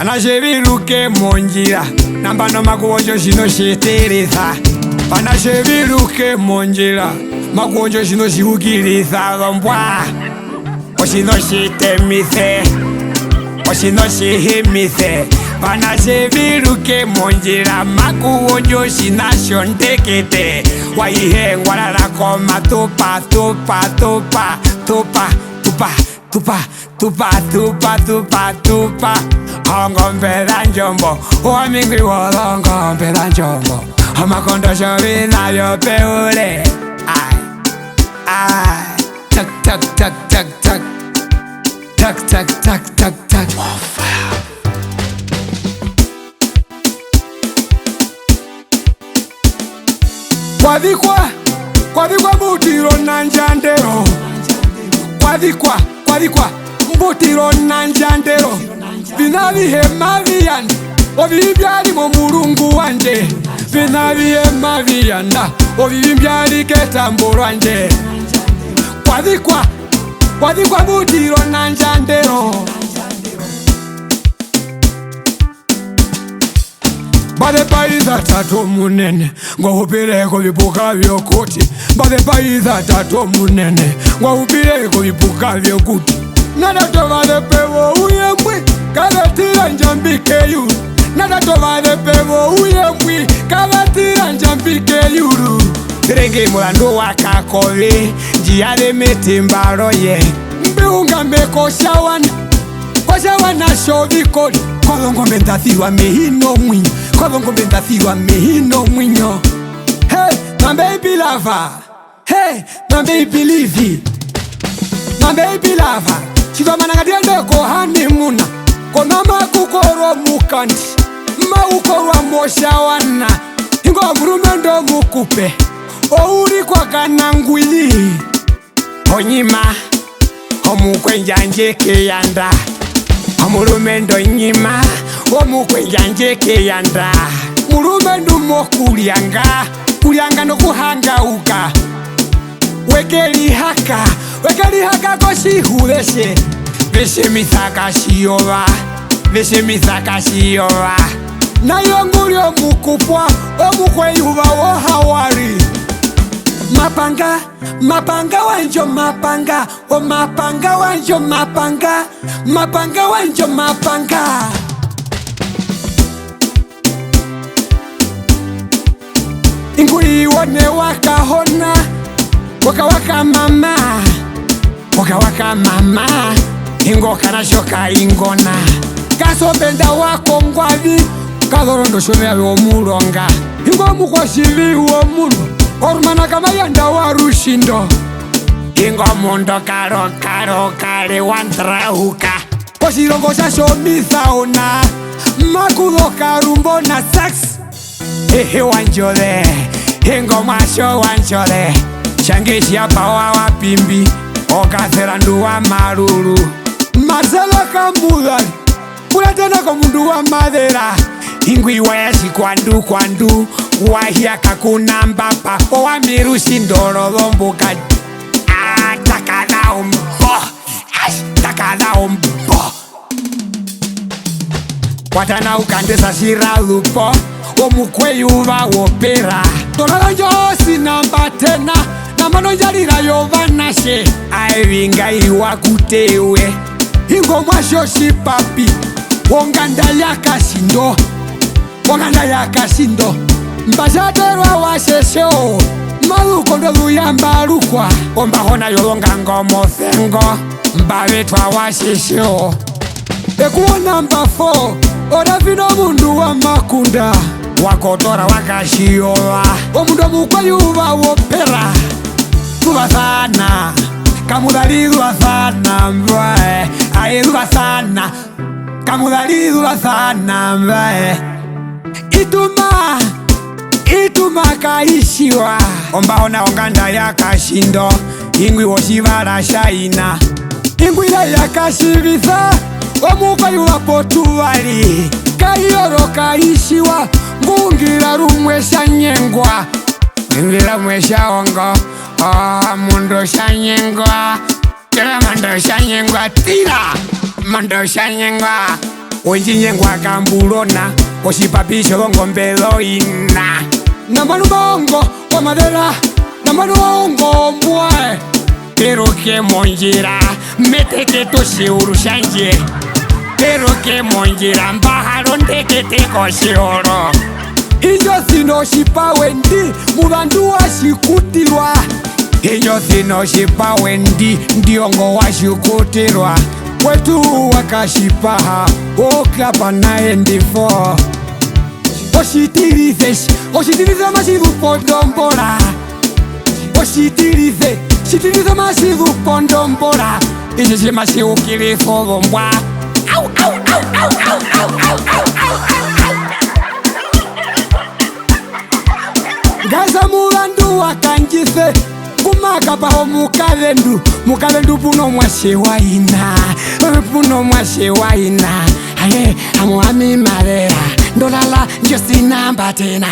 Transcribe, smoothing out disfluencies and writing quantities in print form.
Anacheviruke monjira nambano makuonjo shino shitereza. Anacheviruke monjira makuonjo shino shihukiriza lombwa. Oshino shitemise oshino shihimise. Anacheviruke monjira makuonjo shina shondekete. Waihe ngwarara koma tupa tupa tupa tupa tupa tupa tupa tupa tupa tupa. Ongompera njombo Oamingwi wolongompera njombo. Amakondo shobi na yopeule. Ay ay. Tak tak tak tak tak. Tak tak tak tak tak. Kwadikwa mbutiro nanjandero. Kwadikwa mbutiro nanjandero. Vinavihe maviyanda ovivyali mo mulungu wanje. Vinavihe maviyanda ovivyali ketambo wanje. Kwadikwa mbutiro nanjandero. Bade paiza tato munene ngwahupireko vipuka vyokuti. Bade paiza tato munene ngwahupireko vipuka vyokuti. Nadatova pevo uyembwi kavatira njambike yuru. Nadatova pevo uyembwi kavatira njambike yuru. Renge mulando wakakove njiyale metimbaro ye. Mbiunga meko shawana Washawana shovikoli. Kolongo mbendathiwa mehino mwinyo. Kolongo mbendathiwa mehino mwinyo. Hey, my baby lover. Hey, my baby livy. My baby lover. Chiva manangadiende ko hanimuna. Konama kukoro mukandi. Maukorwa moshawana. Ingo murumendo mukupe. Ouri kwa kanangwili. Onyima omukwe njanjeke yanda. Omurumendo nyima omukwe njanjeke yanda. Murumendo kulyanga no kuhangauka. Wekeli haka koshihuleshe. Veshe misaka shiova. Nayonguli omukupwa omukwe yuva wohawari. Mapanga wanjo mapanga. O mapanga wanjo mapanga. Mapanga wanjo mapanga. Inguli wone wakahona. Waka mama. Waka mama. Ingo kanashoka ingona. Kaso benda wako ngwavi. Kadorondo shome yawe omulonga. Ingo mukwashivi uomulo. Ormana kama yanda warushindo. Ingo mundo karo kare wantrahuka. Oshirongo shashomisa ona. Makudo karumbo na sax. Hehe wanjole. Ingo masho wanjole. Shangeshi hapa wapimbi. Okasera nduwa maruru. Mazela kamudari. Ulatena komundu wa madera. Ingwi wayashi kwandu. Wahia kakunambapa. Owa mirushi ndoro lombuka. Takana umbo. Watana ukandesa shiralupo. Omukwe yuva wopera. Tonala njosi namba tena. Namano njalira yovanashe. Aivinga iwa kutewe. Ingo mwashoshi papi. Wonganda yakashindo. Mbashaterwa washesho. Maluko ndo luyamba lukwa. Ombahona yolonga ngomo sengo. Mbabetwa washesho. Ekuona mba 4. Orafino mundu wa makunda. Wakotora wakashiola. Omundu mukwa yuva wopera. Luva sana. Kamudali luva sana mbae. Ae luva sana. Kamudali luva sana mbae. Ituma kaishiwa. Ombahona onganda yakashindo. Ingwi woshivala shaina. Ingwila yakashivisa. Omukwa yuva tuwali. Kayoro kaishiwa. Ngungira rumwe shanyengwa. Ngungira rumwe shaongo. Mundo shanyengwa. Tira mando shanyengwa. Tira mando shanyengwa. onjinyengwa kambulona oshipapisho longombelo ina namalubongo wamadera namalubongo mbwe pero que monjira meteke toshiuru shanje pero que monjira mbaharo ndekete koshioro Inyo sino shipa wendi mubandu washikutirwa Inyo sino shipa wendi ndiongo washikutirwa Wetu wakashipaha oklapa 94 Oshitirize masivu pondombora Oshitirize masivu pondombora Ishi masivu kilifo bombwa Au au au au au au au au Gaza mulandu wakanjise kumaka paho mukalendu puno mwashe waina aye amuami marera ndolala njosinamba tena